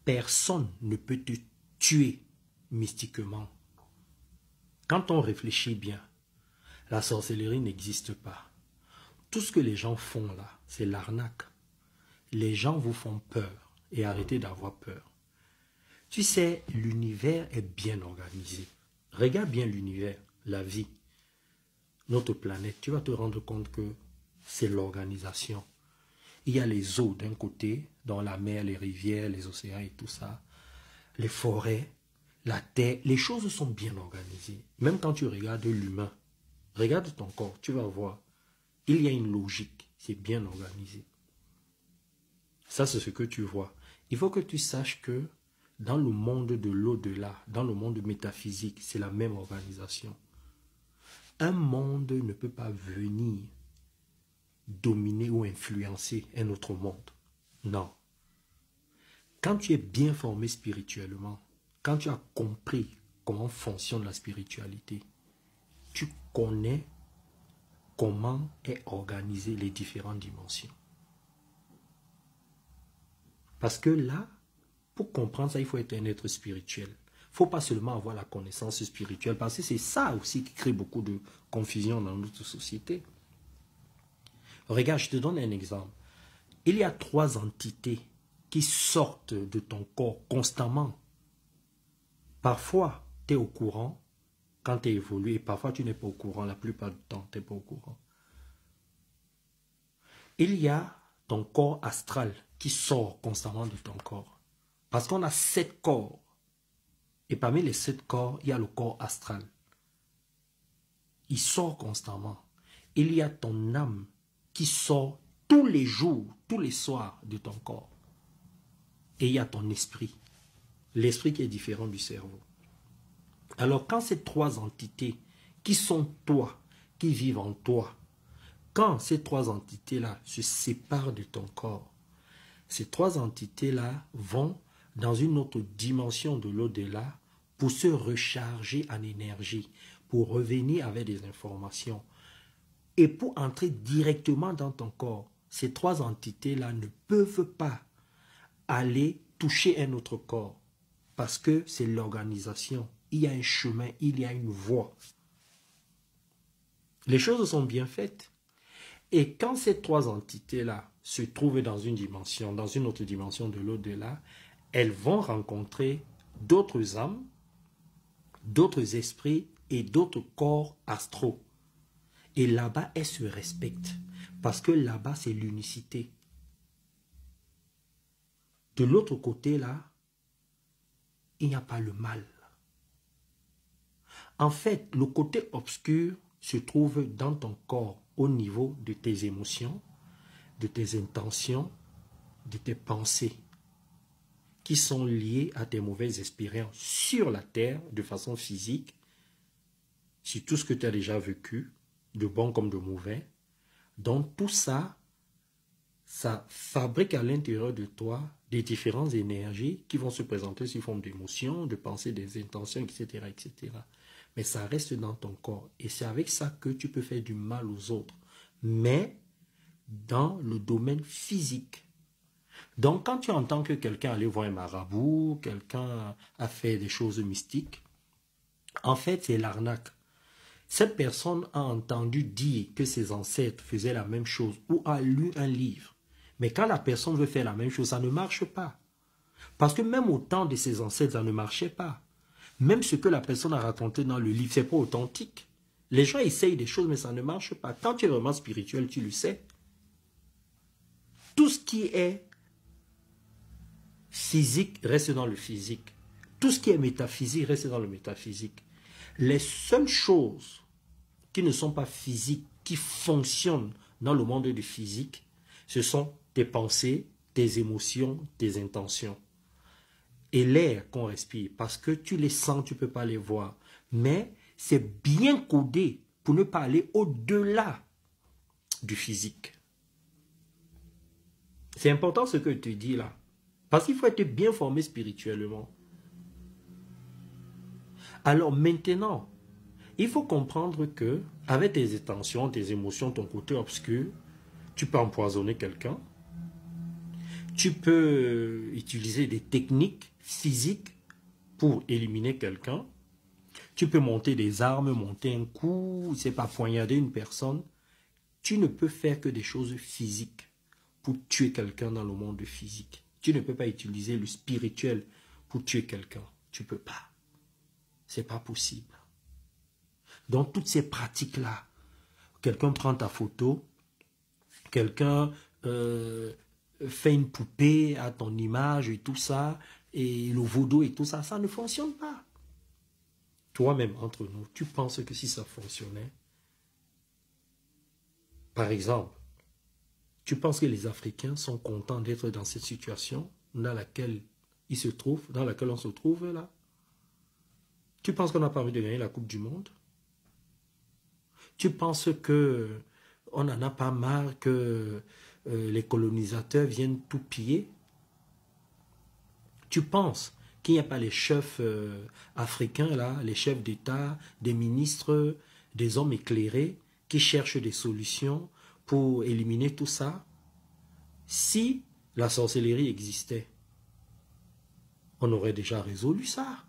personne ne peut te tuer mystiquement. Quand on réfléchit bien, la sorcellerie n'existe pas. Tout ce que les gens font là, c'est l'arnaque. Les gens vous font peur et arrêtez d'avoir peur. Tu sais, l'univers est bien organisé. Regarde bien l'univers, la vie, notre planète. Tu vas te rendre compte que c'est l'organisation. Il y a les eaux d'un côté, dans la mer, les rivières, les océans et tout ça, les forêts, la terre. Les choses sont bien organisées. Même quand tu regardes l'humain, regarde ton corps, tu vas voir. Il y a une logique, c'est bien organisé. Ça, c'est ce que tu vois. Il faut que tu saches que dans le monde de l'au-delà, dans le monde métaphysique, c'est la même organisation. Un monde ne peut pas venir dominer ou influencer un autre monde. Non. Quand tu es bien formé spirituellement, quand tu as compris comment fonctionne la spiritualité, tu connais comment est organisée les différentes dimensions. Parce que là, pour comprendre ça, il faut être un être spirituel. Il ne faut pas seulement avoir la connaissance spirituelle, parce que c'est ça aussi qui crée beaucoup de confusion dans notre société. Regarde, je te donne un exemple. Il y a 3 entités qui sortent de ton corps constamment. Parfois, tu es au courant quand tu évolues, et parfois tu n'es pas au courant. La plupart du temps, tu n'es pas au courant. Il y a ton corps astral qui sort constamment de ton corps. Parce qu'on a 7 corps. Et parmi les 7 corps, il y a le corps astral. Il sort constamment. Il y a ton âme qui sort tous les jours, tous les soirs de ton corps. Et il y a ton esprit. L'esprit qui est différent du cerveau. Alors quand ces 3 entités qui sont toi, qui vivent en toi, quand ces 3 entités-là se séparent de ton corps, ces 3 entités-là vont dans une autre dimension de l'au-delà pour se recharger en énergie, pour revenir avec des informations. Et pour entrer directement dans ton corps, ces 3 entités-là ne peuvent pas aller toucher un autre corps. Parce que c'est l'organisation. Il y a un chemin, il y a une voie. Les choses sont bien faites. Et quand ces 3 entités-là se trouvent dans une dimension, dans une autre dimension de l'au-delà, elles vont rencontrer d'autres âmes, d'autres esprits et d'autres corps astraux. Et là-bas, elles se respectent. Parce que là-bas, c'est l'unicité. De l'autre côté, là, il n'y a pas le mal. En fait, le côté obscur se trouve dans ton corps, au niveau de tes émotions, de tes intentions, de tes pensées, qui sont liées à tes mauvaises expériences sur la terre, de façon physique, sur tout ce que tu as déjà vécu, de bon comme de mauvais. Donc tout ça, ça fabrique à l'intérieur de toi des différentes énergies qui vont se présenter sous forme d'émotions, de pensées, des intentions, etc., etc. Mais ça reste dans ton corps. Et c'est avec ça que tu peux faire du mal aux autres. Mais dans le domaine physique. Donc quand tu entends que quelqu'un allait voir un marabout, quelqu'un a fait des choses mystiques, en fait c'est l'arnaque. Cette personne a entendu dire que ses ancêtres faisaient la même chose ou a lu un livre. Mais quand la personne veut faire la même chose, ça ne marche pas. Parce que même au temps de ses ancêtres, ça ne marchait pas. Même ce que la personne a raconté dans le livre, ce n'est pas authentique. Les gens essayent des choses, mais ça ne marche pas. Quand tu es vraiment spirituel, tu le sais. Tout ce qui est physique reste dans le physique. Tout ce qui est métaphysique reste dans le métaphysique. Les seules choses qui ne sont pas physiques, qui fonctionnent dans le monde du physique, ce sont tes pensées, tes émotions, tes intentions. Et l'air qu'on respire, parce que tu les sens, tu ne peux pas les voir. Mais c'est bien codé pour ne pas aller au-delà du physique. C'est important ce que je te dis là. Parce qu'il faut être bien formé spirituellement. Alors maintenant, il faut comprendre que avec tes intentions, tes émotions, ton côté obscur, tu peux empoisonner quelqu'un. Tu peux utiliser des techniques physiques pour éliminer quelqu'un. Tu peux monter des armes, monter un coup, c'est pas poignarder une personne. Tu ne peux faire que des choses physiques pour tuer quelqu'un dans le monde physique. Tu ne peux pas utiliser le spirituel pour tuer quelqu'un. Tu ne peux pas. C'est pas possible. Donc toutes ces pratiques-là, quelqu'un prend ta photo, quelqu'un fait une poupée à ton image et tout ça, et le vaudou et tout ça, ça ne fonctionne pas. Toi-même, entre nous, tu penses que si ça fonctionnait, par exemple, tu penses que les Africains sont contents d'être dans cette situation dans laquelle ils se trouvent, dans laquelle on se trouve là? Tu penses qu'on n'a pas envie de gagner la Coupe du Monde? Tu penses que on n'en a pas marre que les colonisateurs viennent tout piller? Tu penses qu'il n'y a pas les chefs africains là, les chefs d'État, des ministres, des hommes éclairés qui cherchent des solutions pour éliminer tout ça? Si la sorcellerie existait, on aurait déjà résolu ça.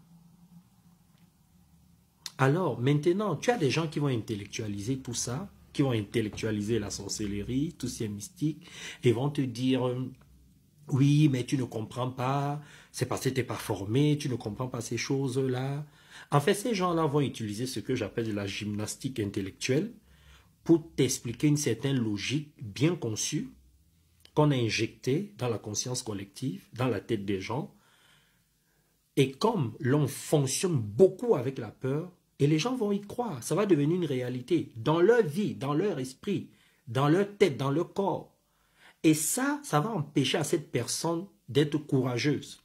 Alors, maintenant, tu as des gens qui vont intellectualiser tout ça, qui vont intellectualiser la sorcellerie, tous ces mystiques, et vont te dire, oui, mais tu ne comprends pas, c'est parce que tu n'es pas formé, tu ne comprends pas ces choses-là. En fait, ces gens-là vont utiliser ce que j'appelle la gymnastique intellectuelle pour t'expliquer une certaine logique bien conçue qu'on a injectée dans la conscience collective, dans la tête des gens. Et comme l'on fonctionne beaucoup avec la peur, et les gens vont y croire, ça va devenir une réalité dans leur vie, dans leur esprit, dans leur tête, dans leur corps. Et ça va empêcher à cette personne d'être courageuse.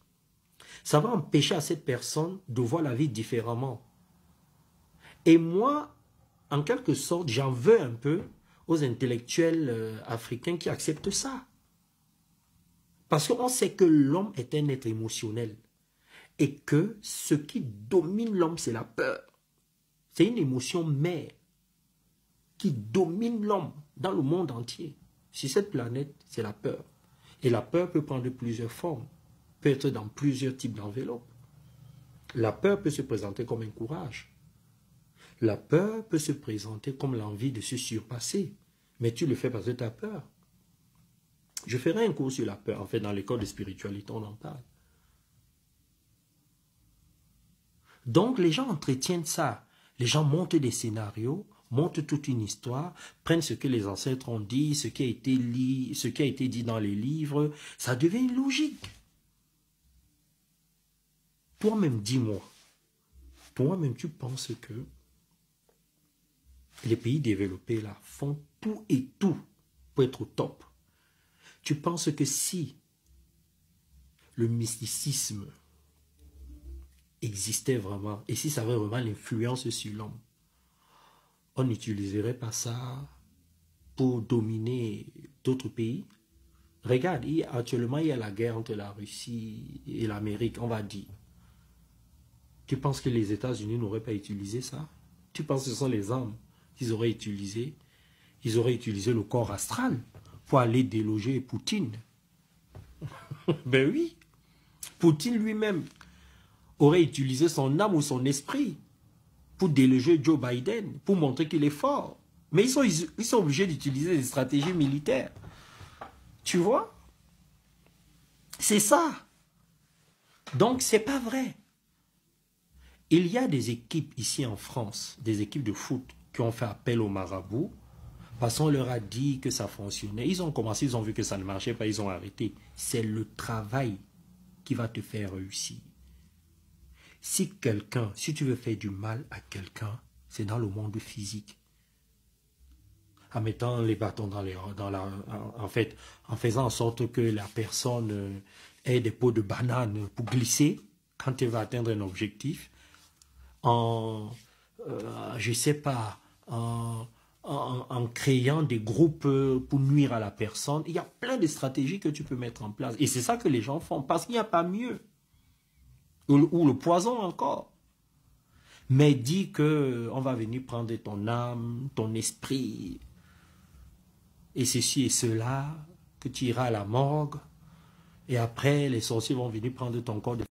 Ça va empêcher à cette personne de voir la vie différemment. Et moi, en quelque sorte, j'en veux un peu aux intellectuels africains qui acceptent ça. Parce qu'on sait que l'homme est un être émotionnel. Et que ce qui domine l'homme, c'est la peur. C'est une émotion mère qui domine l'homme dans le monde entier. Sur cette planète, c'est la peur. Et la peur peut prendre plusieurs formes, peut être dans plusieurs types d'enveloppes. La peur peut se présenter comme un courage. La peur peut se présenter comme l'envie de se surpasser. Mais tu le fais parce que tu as peur. Je ferai un cours sur la peur. En fait, dans l'école de spiritualité, on en parle. Donc, les gens entretiennent ça. Les gens montent des scénarios, montent toute une histoire, prennent ce que les ancêtres ont dit, ce qui a été dit dans les livres. Ça devient une logique. Toi-même, dis-moi. Toi-même, tu penses que les pays développés là font tout et tout pour être au top. Tu penses que si le mysticisme existait vraiment, et si ça avait vraiment l'influence sur l'homme, on n'utiliserait pas ça pour dominer d'autres pays? Regarde, actuellement, il y a la guerre entre la Russie et l'Amérique, on va dire. Tu penses que les États-Unis n'auraient pas utilisé ça? Tu penses que ce sont les armes qu'ils auraient utilisées? Ils auraient utilisé le corps astral pour aller déloger Poutine. Ben oui, Poutine lui-même aurait utilisé son âme ou son esprit pour déloger Joe Biden, pour montrer qu'il est fort. Mais ils sont obligés d'utiliser des stratégies militaires. Tu vois? C'est ça. Donc, c'est pas vrai. Il y a des équipes ici en France, des équipes de foot qui ont fait appel au marabout parce qu'on leur a dit que ça fonctionnait. Ils ont commencé, ils ont vu que ça ne marchait pas, ils ont arrêté. C'est le travail qui va te faire réussir. Si tu veux faire du mal à quelqu'un, c'est dans le monde physique. En mettant les bâtons en faisant en sorte que la personne ait des peaux de banane pour glisser quand elle va atteindre un objectif, je sais pas, en créant des groupes pour nuire à la personne. Il y a plein de stratégies que tu peux mettre en place. Et c'est ça que les gens font, parce qu'il n'y a pas mieux. Ou le poison encore. Mais dis qu'on va venir prendre ton âme, ton esprit, et ceci et cela, que tu iras à la morgue, Et après, les sorciers vont venir prendre ton corps de